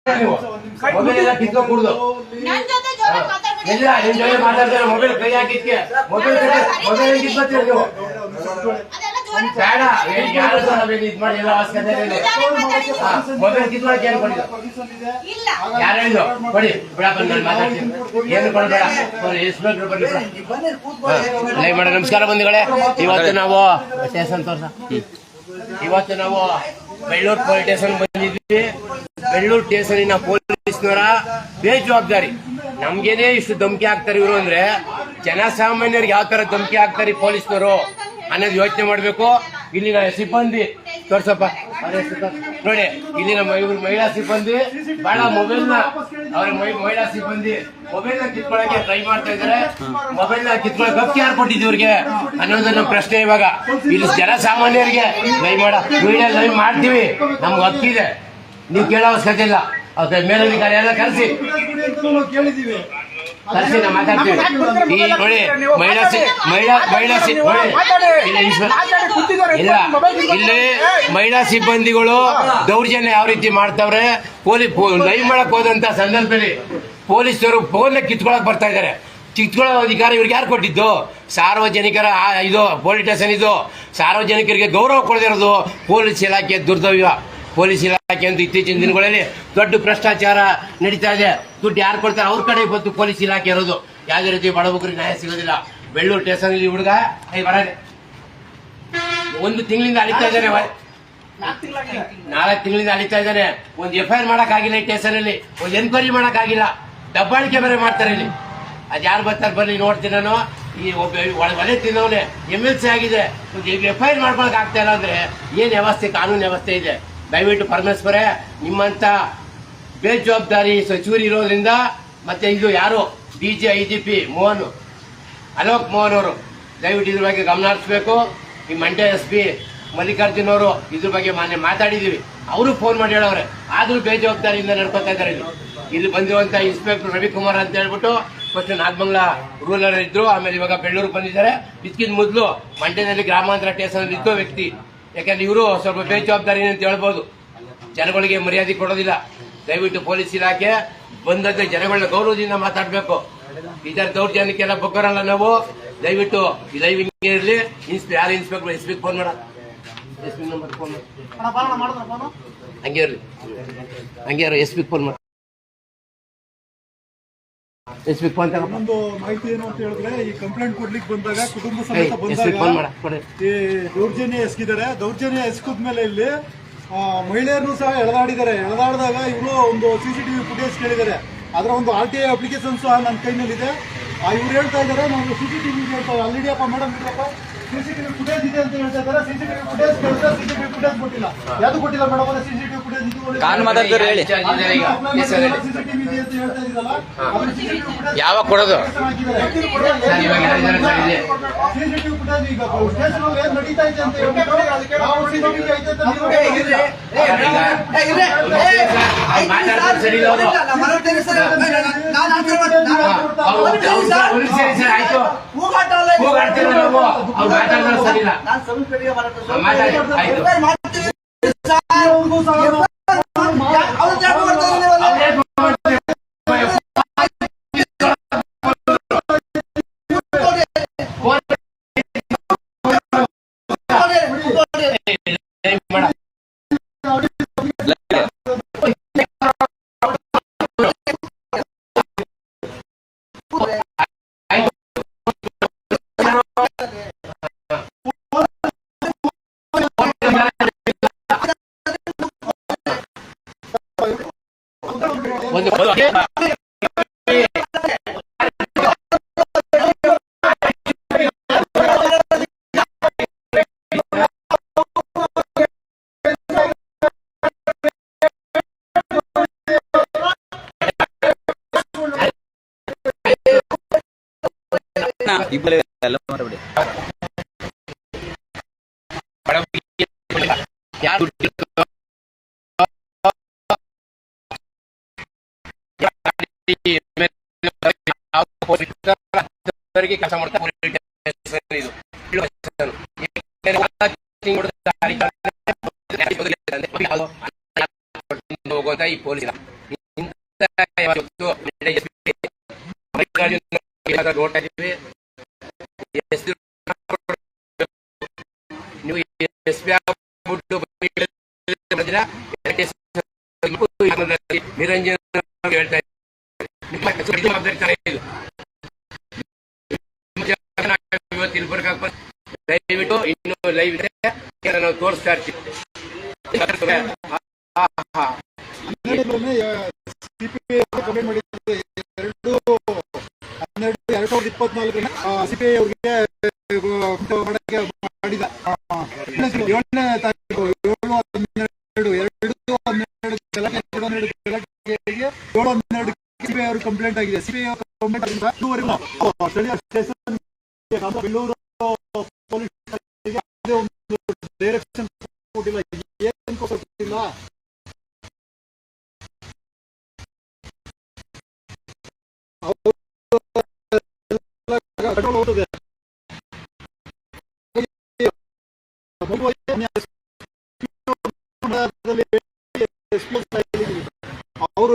Mobile ಎಲ್ಲ ಕಿತ್ಕೊ ಕುಡ್ದು ಇಲ್ಲ ನಿಮ್ ಜೊತೆ ಮಾತಾಡ್ತಾರೆ ಮೊಬೈಲ್ ಕೈ ಹಾಕಿದ್ಕೆ ಮೊಬೈಲ್ ಕಿತ್ಕೊತೀರಿ ನೀವು ಬೇಡ ಯಾರು ಇದ್ ಮಾಡಿ ಎಲ್ಲ ಅವಶ್ಯಕತೆ ಮೊಬೈಲ್ ಕಿತ್ಕೊಳಕ್ಕೆ ಏನು ಕೊಡಿ ಯಾರು ಹೇಳಿದ್ರು ಕೊಡಿ ಬಿಡಪ್ಪ ನಾನು ಮಾತಾಡ್ತೀನಿ ಏನು ಕೊಡಬೇಡ ಎಷ್ಟು ಬರ್ಲಿ ಮೇಡಮ್ ನಮಸ್ಕಾರ ಬಂಧುಗಳೇ ಇವತ್ತು ನಾವು ಸ್ಟೇಷನ್ ಇವತ್ತು ನಾವು ಬೆಳ್ಳೂರು ಪೊಲೀಸ್ ಸ್ಟೇಷನ್ ಬಂದಿದ್ವಿ ಬೆಳ್ಳೂರು ಸ್ಟೇಷನಿನ ಪೊಲೀಸ್ನವರ ಬೇಜವಾಬ್ದಾರಿ ನಮ್ಗೇನೆ ಇಷ್ಟು ಧಮಕಿ ಹಾಕ್ತಾರೆ ಇವರು ಅಂದ್ರೆ ಜನಸಾಮಾನ್ಯರಿಗೆ ಯಾವ ತರ ಧಮಕಿ ಹಾಕ್ತಾರೆ ಪೊಲೀಸ್ನವರು ಅನ್ನೋದು ಯೋಚನೆ ಮಾಡ್ಬೇಕು ಇಲ್ಲಿನ ಸಿಬ್ಬಂದಿ ತೋರ್ಸಪ್ಪ ನೋಡಿ ಇಲ್ಲಿನ ಮಹಿಳಾ ಸಿಬ್ಬಂದಿ ಬಹಳ ಮೊಬೈಲ್ ನ ಅವ್ರ ಮಹಿಳಾ ಸಿಬ್ಬಂದಿ ಮೊಬೈಲ್ ನ ಕಿತ್ಕೊಳ್ಳಕ್ಕೆ ಟ್ರೈ ಮಾಡ್ತಾ ಇದಾರೆ ಮೊಬೈಲ್ ನ ಕಿತ್ಕೊಳ್ಳೋಕೆ ಹಕ್ಕಿ ಯಾರು ಕೊಟ್ಟಿದ್ದು ಇವ್ರಿಗೆ ಅನ್ನೋದು ನಮ್ಮ ಪ್ರಶ್ನೆ ಇವಾಗ ಇಲ್ಲಿ ಜನಸಾಮಾನ್ಯರಿಗೆ ಲೈವ್ ಮಾಡ್ತೀವಿ ನಮ್ಗೆ ಹಕ್ಕಿದೆ ನೀವು ಕೇಳೋ ಅವಶ್ಯಕತೆ ಇಲ್ಲ ಮೇಲಧಿಕಾರಿ ಎಲ್ಲ ಕರೆಸಿ ನಾ ಮಾತಾಡ್ತೀವಿ ಈ ನೋಡಿ ಇಲ್ಲ ಇಲ್ಲಿ ಮಹಿಳಾ ಸಿಬ್ಬಂದಿಗಳು ದೌರ್ಜನ್ಯ ಯಾವ ರೀತಿ ಮಾಡ್ತಾವ್ರೆ ಲೈವ್ ಮಾಡಕ್ ಹೋದಂತ ಸಂದರ್ಭದಲ್ಲಿ ಪೊಲೀಸರು ಫೋನ್ ಕಿತ್ಕೊಳಕ್ ಬರ್ತಾ ಇದಾರೆ ಕಿತ್ಕೊಳ್ಳೋ ಅಧಿಕಾರ ಇವ್ರಿಗೆ ಯಾರು ಕೊಟ್ಟಿದ್ದು ಸಾರ್ವಜನಿಕರ ಇದು ಪೊಲೀಸ್ ಸ್ಟೇಷನ್ ಇದು ಸಾರ್ವಜನಿಕರಿಗೆ ಗೌರವ ಕೊಡದಿರೋದು ಪೊಲೀಸ್ ಇಲಾಖೆ ದುರ್ದೈವ ಪೊಲೀಸ್ ಇಲಾಖೆ ಅಂತ ಇತ್ತೀಚಿನ ದಿನಗಳಲ್ಲಿ ದೊಡ್ಡ ಭ್ರಷ್ಟಾಚಾರ ನಡೀತಾ ಇದೆ ದುಡ್ಡು ಯಾರು ಕೊಡ್ತಾರೆ ಅವ್ರ ಕಡೆ ಬಂದು ಪೊಲೀಸ್ ಇಲಾಖೆ ಇರೋದು ಯಾವುದೇ ರೀತಿ ಬಡಬಗ್ರಿಗೆ ನ್ಯಾಯ ಸಿಗೋದಿಲ್ಲ ಬೆಳ್ಳೂರು ಸ್ಟೇಷನ್ ಅಲ್ಲಿ ಹುಡುಗ ಬರದೆ ಒಂದು ತಿಂಗಳಿಂದ ಅಲಿತಾ ಇದ್ದಾನೆ 4 ತಿಂಗಳಿಂದ ಅಲಿತಾ ಇದ್ದಾನೆ ಒಂದು FIR ಮಾಡಕ್ ಆಗಿಲ್ಲ ಈ ಸ್ಟೇಷನ್ ಅಲ್ಲಿ ಒಂದು ಎನ್ಕ್ವೈರಿ ಮಾಡಕ್ ಆಗಿಲ್ಲ ದಬ್ಬಾಳಿಕೆ ಬೇರೆ ಮಾಡ್ತಾರೆ ಇಲ್ಲಿ ಅದ್ ಯಾರು ಬರ್ತಾರೆ ಬರ್ಲಿ ನೋಡ್ತೀನಿ ನಾನು ಈ ಒಲೆ ತಿನ್ನವನೆ MLC ಆಗಿದೆ FIR ಮಾಡ್ಕೊಳಕ್ ಆಗ್ತಾ ಇಲ್ಲ ಅಂದ್ರೆ ಏನ್ ವ್ಯವಸ್ಥೆ ಕಾನೂನು ವ್ಯವಸ್ಥೆ ಇದೆ ದಯವಿಟ್ಟು ಪರಮೇಶ್ವರೇ ನಿಮ್ಮಂತ ಬೇಜವಾಬ್ದಾರಿ ಸಚಿವರು ಇರೋದ್ರಿಂದ ಮತ್ತೆ ಇದು ಯಾರು DG IGP ಅಲೋಕ್ ಮೋಹನ್ ಅವರು ದಯವಿಟ್ಟು ಇದ್ರ ಬಗ್ಗೆ ಗಮನ ಹರಿಸಬೇಕು ಈ ಮಂಡ್ಯ SP ಮಲ್ಲಿಕಾರ್ಜುನ್ ಅವರು ಇದ್ರ ಬಗ್ಗೆ ಮಾನ್ಯ ಮಾತಾಡಿದೀವಿ ಅವರು ಫೋನ್ ಮಾಡಿ ಹೇಳವ್ರೆ ಆದ್ರೂ ಬೇಜವಾಬ್ದಾರಿಯಿಂದ ನಡ್ಕೊತಾ ಇದ್ದಾರೆ ಇಲ್ಲಿ ಬಂದಿರುವಂತ ಇನ್ಸ್ಪೆಕ್ಟರ್ ರವಿಕುಮಾರ್ ಅಂತ ಹೇಳ್ಬಿಟ್ಟು ಫಸ್ಟ್ ನಾಗಮಂಗಲ ರೂರಲ್ ಇದ್ರು ಆಮೇಲೆ ಇವಾಗ ಬೆಳ್ಳೂರು ಬಂದಿದ್ದಾರೆ ಇದಕ್ಕಿಂತ ಮೊದಲು ಮಂಡ್ಯದಲ್ಲಿ ಗ್ರಾಮಾಂತರ ಸ್ಟೇಷನ್ ಇದ್ದ ವ್ಯಕ್ತಿ ಯಾಕಂದ್ರೆ ಇವರು ಸ್ವಲ್ಪ ಬೇಜವಾಬ್ದಾರಿ ಅಂತ ಹೇಳ್ಬೋದು ಜನಗಳಿಗೆ ಮರ್ಯಾದೆ ಕೊಡೋದಿಲ್ಲ ದಯವಿಟ್ಟು ಪೊಲೀಸ್ ಇಲಾಖೆ ಬಂದಂತೆ ಜನಗಳನ್ನ ಗೌರವದಿಂದ ಮಾತಾಡ್ಬೇಕು ಇದರ ದೌರ್ಜನ್ಯಕ್ಕೆಲ್ಲ ಬಗ್ಗರಲ್ಲ ನಾವು ದಯವಿಟ್ಟು ಈ ಲೈವ್ ಇರಲಿ ಯಾರು ಇನ್ಸ್ಪೆಕ್ಟರ್ SP ಫೋನ್ ಮಾಡ SP ನಂಬರ್ ಫೋನ್ ಹಂಗೆ ಇರಲಿ ಹಂಗೆ SP ಫೋನ್ ಮಾಡ ಒಂದು ಮಾಹಿತಿ ಏನು ಅಂತ ಹೇಳಿದ್ರೆ ಈ ಕಂಪ್ಲೇಂಟ್ ಕೊಡ್ಲಿಕ್ಕೆ ಬಂದಾಗ ಕುಟುಂಬ ಸಮೇತ ಬಂದಾಗ ಈ ದೌರ್ಜನ್ಯ ಎಸಗಿದ್ದಾರೆ ದೌರ್ಜನ್ಯ ಎಸಗಿದ್ಮೇಲೆ ಇಲ್ಲಿ ಮಹಿಳೆಯರನ್ನು ಸಹ ಎಳೆದಾಡಿದಾಗ ಇವರು ಒಂದು CCTV ಫುಟೇಜ್ ಕೇಳಿದ್ದಾರೆ ಅದರ ಒಂದು RTI ಅಪ್ಲಿಕೇಶನ್ ಸಹ ನನ್ನ ಕೈನಲ್ಲಿದೆ ಇವ್ರು ಹೇಳ್ತಾ ಇದ್ದಾರೆ ನಾವು CCTV ಹೇಳ್ತಾರೆ ಆಲ್ರೆಡಿ ಅಪ್ಪ ಮೇಡಮ್ CCTV ಫುಟೇಜ್ ಇದೆ ಅಂತ ಹೇಳ್ತಾ ಇದ್ದಾರೆ CCTV ಫುಟೇಜ್ ಕೇಳಿದ್ರೆ CCTV ಫುಟೇಜ್ ಕೊಟ್ಟಿಲ್ಲ ಯಾವುದು ಕೊಟ್ಟಿಲ್ಲ ಮೇಡಮ್ ಅವರ CCTV ಫುಟೇಜ್ ಇದು CCTV ಇದೆ ಅಂತ ಹೇಳ್ತಾ ಇದ್ದೀರಲ್ಲ ಯಾವಾಗ ಕೊಡೋದು CCTV ಫುಟೇಜ್ ಈಗ ಸ್ಟೇಷನ್ ಅಲ್ಲಿ ಏನು ನಡೀತಾ ಇದೆ ಅಂತ ಹೇಳ್ಬಿಟ್ಟು ನಾವು CCTV ಐತೆ ಅಂತ ಕೆಲಸ ಮಾಡ್ತಾರೆ ಹೋಗುವಂತ ಈ ಪೊಲೀಸ್ ನೋಡ್ತಾ ಇದೀವಿ. ನೀವು ಎಸ್ ಪಿ ನಿರಂಜನ್ ಹೇಳ್ತಾ ಇವತ್ತು ಬರ್ಬೇಕು. ದಯವಿಟ್ಟು ಇನ್ನು ಲೈವ್ ಇದೆ, ನಾವು ತೋರಿಸ್ತಾ ಇರ್ತೀವಿ. ಸಿಪಿಐ ಅವರಿಗೆ ಮಾಡಿದ 7ನೇ ತಾರೀಕು 7/12 ಸಿಪಿಐ ಅವರು ಕಂಪ್ಲೇಂಟ್ ಆಗಿದೆ. ಸಿಪಿಐ ಕಂಪ್ಲೇಂಟ್ ಆಗಿಲ್ಲ ಇದುವರೆಗೂ ಸ್ಥಳೀಯ ಸ್ಟೇಷನ್ ಬೆಂಗಳೂರು ಪೊಲೀಸ್ ಒಂದು ಡೈರೆಕ್ಷನ್ ಕೊಟ್ಟಿಲ್ಲ. ಏನು ಕೊಟ್ಟಿಲ್ಲ? ಅವರು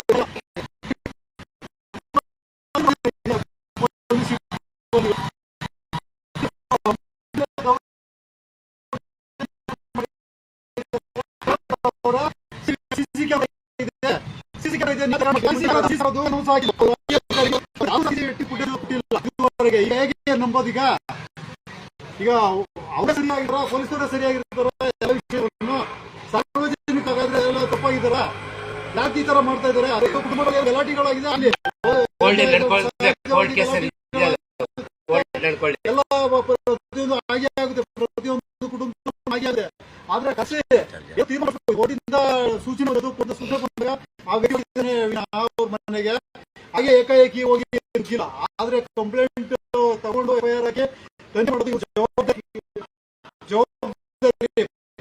ಹೇಗೆ ನಂಬೋದೀಗ? ಈಗ ಅವರೇ ಸರಿಯಾಗಿರ, ಪೊಲೀಸರೇ ಸರಿಯಾಗಿರ್ತಾರ? ಎಲ್ಲ ವಿಷಯವನ್ನು ಸಾರ್ವಜನಿಕರಾದ್ರೆ ಎಲ್ಲ ತಪ್ಪಾಗಿದ್ದಾರ? ಯಾಕೆ ಈ ತರ ಮಾಡ್ತಾ ಇದಾರೆ? ಅದೇ ಕುಟುಂಬದಲ್ಲಿ ಗಲಾಟೆಗಳಾಗಿದೆ. ಅಲ್ಲಿ ಎಲ್ಲ ಪ್ರತಿಯೊಂದು ಹಾಗೆ ಆಗುತ್ತೆ, ಪ್ರತಿಯೊಂದು ಕುಟುಂಬ ಹಾಗೆ ಆಗಿದೆ. ಆದ್ರೆ ಕಷ್ಟ ಕೋರ್ಟಿಂದ ಸೂಚನೆ ಬಂದಾಗ ಆ ವ್ಯಕ್ತಿ ಅವ್ರ ಮನೆಗೆ ಹಾಗೆ ಏಕಾಏಕಿ ಹೋಗಿ ಇರ್ಕಿಲ್ಲ. ಆದ್ರೆ ಕಂಪ್ಲೇಂಟ್ ತಗೊಂಡು ಎಫ್ಐಆರ್ ಹಾಕಿ ತನಿಖೆ ಮಾಡೋದು ಜವಾಬ್ದಾರಿ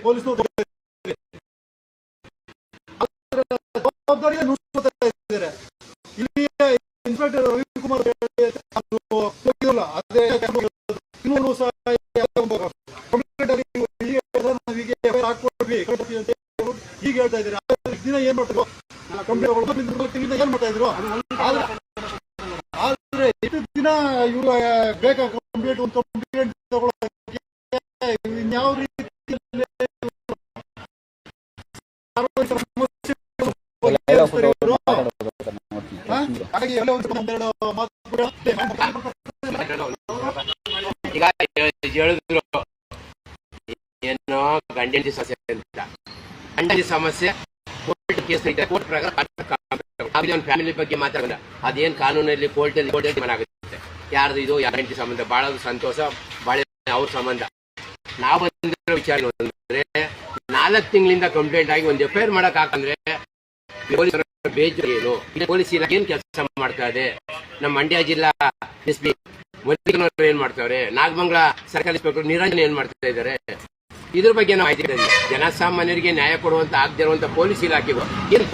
ಪೊಲೀಸ್ನವರು ಜವಾಬ್ದಾರಿಯ ನುಡಿಸ್ತಾ ಇದ್ದಾರೆ. ಇಲ್ಲಿ ಇನ್ಸ್ಪೆಕ್ಟರ್ ರವಿಕುಮಾರ್ ಹೋಗಿಲ್ಲ, ಅದೇ ಇನ್ನೂರು ಸಹ ಹಾಕೊಡ್ವಿ ಈಗ ಹೇಳ್ತಾ ಇದ್ದಾರೆ. ದಿನ ಏನ್ ಮಾಡ್ತಾರೆ? ಕಂಪ್ಲೇಂಟ್ ಏನ್ ಮಾಡ್ತಾ ಇದ್ರು? ಆದ್ರೆ ಎಷ್ಟು ದಿನ ಇವರು ಬೇಕಾ ಕಂಪ್ಲೇಂಟ್? ಒಂದು ಕಂಪ್ಲೇಂಟ್ ತಗೊಳ್ಳೋಕೆ ಇನ್ಯಾವ ರೀತಿಯಲ್ಲಿ ಈಗ ಹೇಳಿದ್ರು ಏನೋ ಗಂಡಂದಿ ಸಮಸ್ಯೆ ಅಂತ. ಗಂಡಂದಿ ಸಮಸ್ಯೆ ಕೋರ್ಟ್ ಕೇಸ್ ಐತೆ, ಕೋರ್ಟ್ ಪ್ರಕಾರ ಒಂದು ಫ್ಯಾಮಿಲಿ ಬಗ್ಗೆ ಮಾತಾಡೋಣ. ಅದೇನು ಕಾನೂನಲ್ಲಿ ಕೋರ್ಟಲ್ಲಿ ಆಗುತ್ತೆ. ಯಾರ್ದು ಇದು ಗಂಡಂದಿ ಸಂಬಂಧ ಬಾಳ ಸಂತೋಷ, ಬಾಳೆ ಅವ್ರ ಸಂಬಂಧ. ನಾವು ಬಂದಿರೋ ವಿಚಾರ ಅಂದ್ರೆ 4 ತಿಂಗಳಿಂದ ಕಂಪ್ಲೇಂಟ್ ಆಗಿ ಒಂದು ಎಫ್ಐಆರ್ ಮಾಡಕ್ ಹಾಕಂದ್ರೆ ಪೊಲೀಸರ ಬೇಜಾರು ಏನು? ಪೊಲೀಸ್ ಇಲಾಖೆ ಏನ್ ಕೆಲಸ ಮಾಡ್ತಾ ಇದೆ? ನಮ್ಮ ಮಂಡ್ಯ ಜಿಲ್ಲಾ ಎಸ್ ಪಿ ಮಲ್ಲಿಕನವರು ಏನ್ ಮಾಡ್ತಾವ್ರೆ? ನಾಗಮಂಗಲ ಸರ್ಕಾರಿ ಇನ್ಸ್ಪೆಕ್ಟರ್ ನಿರಂಜನ್ ಏನ್ ಮಾಡ್ತಾ ಇದ್ದಾರೆ? ಇದ್ರ ಬಗ್ಗೆ ನಾವು ಮಾಹಿತಿ ಜನಸಾಮಾನ್ಯರಿಗೆ ನ್ಯಾಯ ಕೊಡುವಂತ ಆಗದಿರುವಂತ ಪೊಲೀಸ್ ಇಲಾಖೆಗೂ ಏನು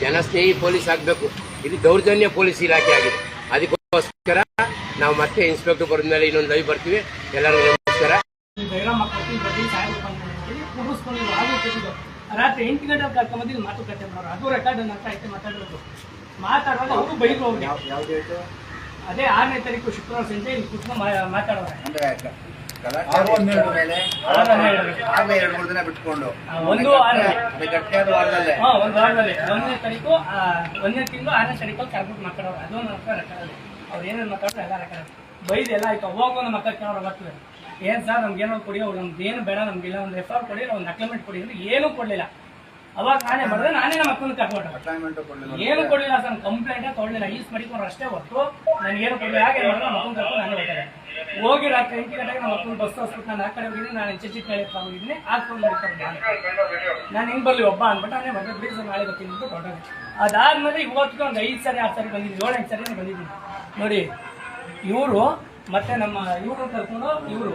ಜನಸ್ನೇಹಿ ಪೊಲೀಸ್ ಆಗ್ಬೇಕು. ಇದು ದೌರ್ಜನ್ಯ ಪೊಲೀಸ್ ಇಲಾಖೆ ಆಗಿದೆ. ಅದಕ್ಕೋಸ್ಕರ ನಾವು ಮತ್ತೆ ಇನ್ಸ್ಪೆಕ್ಟರ್ ಬರೋದ ಮೇಲೆ ಇನ್ನೊಂದು ಲೈವ್ ಬರ್ತೀವಿ. ಎಲ್ಲರಿಗೂ ನಮಸ್ಕಾರ. ರಾತ್ರಿ 8 ಗಂಟೆ ಕರ್ಕೊಂಡ್ಬಂದು ಮಾತುಕತೆ ಮಾಡೋರು. ಅದು ರೆಕಾರ್ಡ್ ಅಂತ ಐತೆ ಮಾತಾಡೋದು. ಮಾತಾಡುವಾಗ ಅವರು ಬೈದ್ರು ಅವ್ರಿಗೆ. ಅದೇ 6ನೇ ತಾರೀಕು ಶುಕ್ರವಾರ ಸಂಜೆ ಇಲ್ಲಿ ಕೂತ್ಕೊಂಡು ಮಾತಾಡೋರು. ಒಂದು 1ನೇ ತಾರೀಕು 1ನೇ ತಿಂಗಳು 6ನೇ ತಾರೀಕು ಕರ್ಬಿಟ್ಟು ಮಾತಾಡೋರು. ಅದು ರೆಕಾರ್ಡ್. ಅವ್ರು ಏನೇನು ಮಾತಾಡೋರು ಎಲ್ಲ ರೆಕಾರ್ಡ್. ಬೈದು ಎಲ್ಲ ಆಯ್ತು. ಅವಾಗ ನಮ್ಮ ಮಕ್ಕಳು ಕೇಳೋರು ಬರ್ತೀವಿ. ಏನ್ ಸರ್ ನಮ್ಗೇನೋ ಕೊಡಿ, ಅವ್ರು ನಮ್ದು ಏನು ಬೇಡ, ನಮ್ಗಿಲ್ಲ ಒಂದು ಎಫ್ಐಆರ್ ಕೊಡಿ, ಒಂದು ಅಕ್ಲಿಮೆಂಟ್ ಕೊಡಿ ಅಂದ್ರೆ ಏನೂ ಕೊಡ್ಲಿಲ್ಲ. ಅವಾಗ ನಾನೇ ಮಾಡಿದ್ರೆ ನಾನೇ ನಮ್ಮ ಮಕ್ಕಳನ್ನ ಕರ್ಕೊಂಡು ಏನು ಕೊಡ್ಲಿಲ್ಲ ಸರ್. ಕಂಪ್ಲೇಂಟ್ ತೊಗೊಳ್ಳಿಲ್ಲ. ಈಸ್ ಮಾಡಿಕೊಂಡು ಅಷ್ಟೇ ಹೊತ್ತು ನನಗೇನು ಕೊಡಲಿಲ್ಲ. ಹಾಗೆ ಮಾಡಿದ್ರೆ ನಮ್ಮ ಮಕ್ಕಳು ಕರ್ಕೊಂಡು ನಾನೇ ಹೋಗ್ತಾರೆ. ಹೋಗಿ ರಾತ್ರಿ 8 ಗಂಟೆಗೆ ನಮ್ಮ ಮಕ್ಕಳು ಬಸ್ ಹಸ್ಬಿಟ್ಟು ನಾನು ಆ ಕಡೆ ಹೋಗಿದ್ದೀನಿ. ನಾನು ಚಿಕ್ಕ ಹೋಗಿದ್ದೀನಿ. ಹಾಕೊಂಡು ನಾನು ಹೆಂಗ್ ಬರ್ಲಿ ಒಬ್ಬ ಅಂದ್ಬಿಟ್ಟು ನಾನೇ ಮತ್ತೆ ಬಿಡಿ ಸರ್ ನಾಳೆ ಬರ್ತೀನಿ ಅಂತ ಹೊರಟೋಗಿ. ಅದಾದ್ಮೇಲೆ ಇವತ್ತಿಗೆ ಒಂದು 5 ಸಾರಿ 6 ಸಾರಿ ಬಂದಿದ್ದೀನಿ. 7-8 ಸಾರಿ ಬಂದಿದ್ದೀನಿ ನೋಡಿ. ಇವರು ಮತ್ತೆ ನಮ್ಮ ಇವ್ರನ್ನ ಕರ್ಕೊಂಡು ಇವರು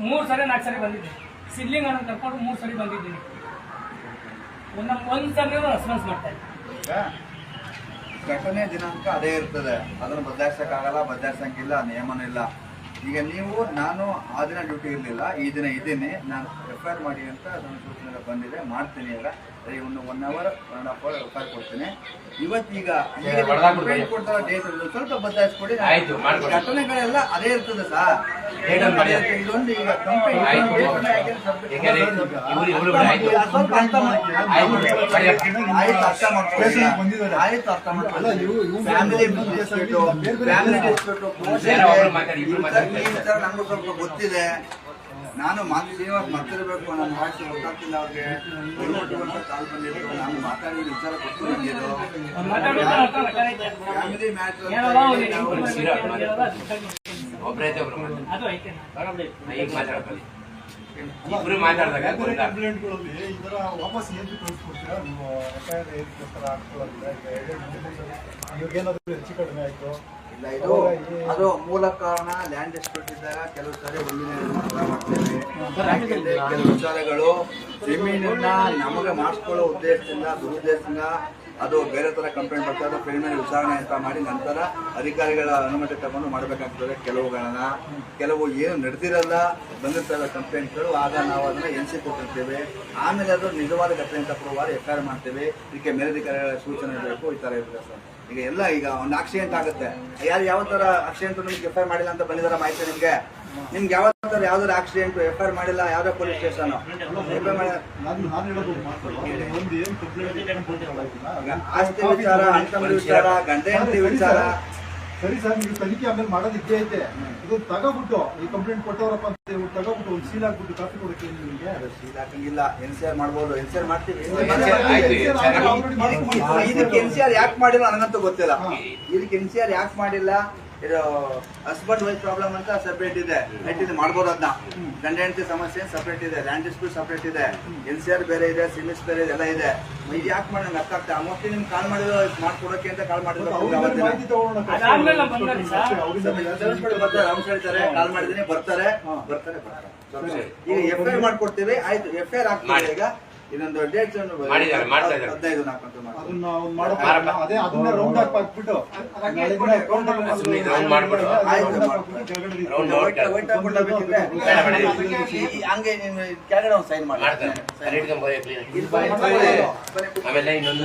3 ಸಾರಿ 4 ಸಾರಿ ಬಂದಿದ್ದೀನಿ. ಸಿದ್ಲಿಂಗ್ ಅನ್ನ ಕರ್ಕೊಂಡು 3 ಸಾರಿ ಬಂದಿದ್ದೀನಿ. ಒಂದ್ ಸಾರಿ ರೆಸ್ಪಾನ್ಸ್ ಮಾಡ್ತಾ ಇದ್ದೀನಿ. ಘಟನೆ ದಿನಾಂಕ ಅದೇ ಇರ್ತದೆ, ಅದನ್ನು ಬದಲಾಯಿಸಕ್ಕಾಗಲ್ಲ, ಬದಲಾಯಿಸಂಗಿಲ್ಲ, ನಿಯಮನೂ ಇಲ್ಲ. ಈಗ ನೀವು ನಾನು ಆ ದಿನ ಡ್ಯೂಟಿ ಇರಲಿಲ್ಲ, ಈ ದಿನ ಇದ್ದೀನಿ, ನಾನು ಎಫ್ಐಆರ್ ಮಾಡಿ ಅಂತ ಅದನ್ನು ಸೂಚನೆ ಬಂದಿದೆ, ಮಾಡ್ತೀನಿ. ಈಗ ಒಂದು 1 hour 1.5 hour ಅವಕಾಶ ಕೊಡ್ತೇನೆ. ಇವತ್ತೀಗ ಹೊಡ್ದಾಕ್ಬಿಡ್ತೀನಿ. ಕೊಡ್ತಾರ ಡೇಟ್ ಸ್ವಲ್ಪ ಬದಲಾಯಿಸ್ಕೊಡಿ. ಆಯ್ತು, ಮಾಡ್ಕೊಡಿ. ಘಟನೆಗಳೆಲ್ಲ ಅದೇ ಇರ್ತದೆ ಸರ್. ಡೇಟ್ ಅಂತ ಮಾಡಿ. ಇದೊಂದು ಈಗ ಕಂಪ್ಲೇಂಟ್ ಆಯ್ತು. ಯಾಕಂದ್ರೆ ಇವ್ರು ಆಯ್ತು. ಸ್ವಲ್ಪ ಅರ್ಥ ಮಾಡ್ಕೊಳ್ಳಿ. ಆಯ್ತು, ಅರ್ಥ ಮಾಡ್ಕೊಳ್ಳಿ. ಆಯ್ತು, ಅರ್ಥ ಅಲ್ಲ, ಇವು ಫ್ಯಾಮಿಲಿ ಮಾತಾಡಿ. ನಮಗೂ ಸ್ವಲ್ಪ ಗೊತ್ತಿದೆ. ನಾನು ಶ್ರೀನಿವಾಸ್ ಮಾತಾಡಬೇಕು, ನನ್ನ ಭಾಷೆ ಗೊತ್ತಾಗ್ತಿಲ್ಲ ಅವ್ರಿಗೆ. ಕಾಲ್ ಬಂದಿತ್ತು, ನಾನು ಮಾತಾಡಿದ ವಿಚಾರ ಗೊತ್ತಿದ್ದು ಫ್ಯಾಮಿಲಿ ಒಬ್ಬರೈತೆ ಒಬ್ರು ಅದು ಐತೆ ಈಗ ಮಾತಾಡ್ಕೊಳ್ಳಿ. ಇಬ್ರು ಮಾತಾಡಿದಾಗ ಕಂಪ್ಲೇಂಟ್ಗಳಲ್ಲಿ ಈ ತರ ವಾಪಸ್ ಏನು ಕಳಿಸ್ಕೊಡ್ತೀರಾ ನೀವು? FIR ಏನಕ್ಕೋಸ್ಕರ ಹಾಕ್ಕೊಳ್ಳೋದಿಲ್ಲ? ಇವಾಗೇನಾದ್ರೂ ಹೆಚ್ಚು ಕಡಿಮೆ ಆಯ್ತು ಇಲ್ಲ, ಇದು ಅದು ಮೂಲ ಕಾರಣ ಲ್ಯಾಂಡ್ ಡಿಸ್ಪ್ಯೂಟ್ ಇದ್ದಾಗ ಕೆಲವು ಸರಿ ಮಾಡ್ತೇವೆ. ಕೆಲವು ವಿಚಾರಗಳು ಜಮೀನನ್ನ ನಮಗೆ ಮಾಡಿಸ್ಕೊಳ್ಳೋ ಉದ್ದೇಶದಿಂದ ದುರುದ್ದೇಶದಿಂದ ಅದು ಬೇರೆ ತರ ಕಂಪ್ಲೇಂಟ್ ಬರ್ತಾರೆ. ಅದು ಪ್ರಿಲಿಮಿನರಿ ವಿಚಾರಣೆ ಅಂತ ಮಾಡಿ ನಂತರ ಅಧಿಕಾರಿಗಳ ಅನುಮತಿ ತಗೊಂಡು ಮಾಡಬೇಕಾಗ್ತದೆ. ಕೆಲವು ಏನು ನಡೆದಿರಲ್ಲ ಬಂದಿರ್ತವೆ ಕಂಪ್ಲೇಂಟ್ಗಳು, ಆಗ ನಾವು ಅದನ್ನ NC ಕೊಟ್ಟಿರ್ತೇವೆ. ಆಮೇಲೆ ಅದು ನಿಜವಾದ ಘಟನೆ ಅಂತ ಪ್ರೂವ್ FIR ಮಾಡ್ತೇವೆ. ಇದಕ್ಕೆ ಮೇಲಧಿಕಾರಿಗಳ ಸೂಚನೆ ಬೇಕು, ಈ ತರ ಇರುತ್ತೆ ಸರ್. ಈಗ ಒಂದು ಆಕ್ಸಿಡೆಂಟ್ ಆಗುತ್ತೆ, ಯಾವ ತರ ಆಕ್ಸಿಡೆಂಟ್ ನಿಮ್ಗೆ FIR ಮಾಡಿಲ್ಲ ಅಂತ ಬಂದಿದಾರ ಮಾಹಿತಿ ನಿಮ್ಗೆ ಯಾವ ತರ ಯಾವ್ದಾದ್ರು ಆಕ್ಸಿಡೆಂಟ್ FIR ಮಾಡಿಲ್ಲ, ಯಾವ್ದೋ ಪೊಲೀಸ್ ಸ್ಟೇಷನ್ ನಾನು ಹೇಳೋದು ಮಾತಲ್ಲ. ಒಂದು ಏನು ಕಂಪ್ಲೇಂಟ್ ಆಸ್ತಿ ವಿಚಾರ, ಅನ್ಕಂಬ ವಿಚಾರ, ಗಂಡ ಹೆಂಡತಿ ವಿಚಾರ. ಸರಿ ಸರ್, ನೀವು ತನಿಖೆ ಆಮೇಲೆ ಮಾಡೋದು ಇದ್ದೇ ಐತೆ. ಇದು ತಗೋಬಿಟ್ಟು ಈ ಕಂಪ್ಲೇಂಟ್ ಕೊಟ್ಟವರಪ್ಪ ಅಂತ ತಗೋಬಿಟ್ಟು ಒಂದು ಸೀಲ್ ಹಾಕ್ಬಿಟ್ಟು ಕಾಪಿ ಕೊಡಕ್ಕೆ ನಿಮಗೆ ಸೀಲ್ ಹಾಕಂಗಿಲ್ಲ. NCR ಮಾಡ್ಬೋದು, NCR ಮಾಡ್ತೀವಿ. ಆಯ್ತು. ಇದಕ್ಕೆ NCR ಯಾಕೆ ಮಾಡಿಲ್ಲ ನನಗಂತೂ ಗೊತ್ತಿಲ್ಲ. ಇದಕ್ಕೆ NCR ಯಾಕೆ ಮಾಡಿಲ್ಲ, ಇದು ಹಸ್ಬೆಂಡ್ ವೈಫ್ ಪ್ರಾಬ್ಲಮ್ ಅಂತ ಸಪ್ರೇಟ್ ಇದೆ. ಮಾಡ್ಬೋದು ಅದನ್ನ. ಗಂಡ ಹೆಂಡತಿ ಸಮಸ್ಯೆ ಸಪ್ರೇಟ್ ಇದೆ, ಲ್ಯಾಂಡ್ ಡಿಸ್ಪ್ಯೂಟ್ ಸಪ್ರೇಟ್ ಇದೆ, NCR ಬೇರೆ ಇದೆ, ಸಿಮಿಸ್ ಬೇರೆ ಇದೆ, ಎಲ್ಲ ಇದೆ. ಇದು ಯಾಕೆ ಮಾಡಿ ನಂಗೆ ಅರ್ಥ ಆಗ್ತದೆ. ಮೋಸ್ಟ್ಲಿ ನಿಮ್ಗೆ ಕಾಲ್ ಮಾಡಿದ್ರು ಮಾಡ್ಕೊಡಕ್ಕೆ ಅಂತ ಕಾಲ್ ಮಾಡಿದ್ರು. ಮಾಹಿತಿ ತಗೊಳ್ಳೋಣ. ಅದಾದ್ಮೇಲೆ ನಾವು ಬಂದ್ವಿ ಸರ್. ಬರ್ತಾರೆ, ಅವ್ರು ಹೇಳ್ತಾರೆ ಕಾಲ್ ಮಾಡಿದೀನಿ, ಬರ್ತಾರೆ. ಈಗ FIR ಮಾಡ್ಕೊಡ್ತೀವಿ. ಆಯ್ತು, FIR ಆಗ್ತದೆ. ಈಗ ಇದೊಂದು ಡೇಟ್ ಮಾಡಿದ್ದಾರೆ, ಮಾಡ್ತಾ ಇದ್ದಾರೆ. 15 4 ಅಂತ ಅದನ್ನ ಒಂದು ಮಾಡಪ್ಪ. ಅದೇ ಅದನ್ನೇ ರೌಂಡ್ ಹಾಕಿ ಹಾಕ್ಬಿಟ್ಟು ಸುಮ್ಮನೆ ಇದು ರೌಂಡ್ ಮಾಡ್ಬಿಡು. ರೌಂಡ್ ಹಂಗೆ ನೀನು ಕೆಳಗಡೆ ಒಂದು ಸೈನ್ ಮಾಡಿ ಮಾಡ್ತಾರೆ. ಸರಿ, ಇಟ್ಕೊಂಡ್ ಬರೀ clean ಆಗಿ. ಇಲ್ಲಿ ಆಮೇಲೆ ಇನ್ನೊಂದು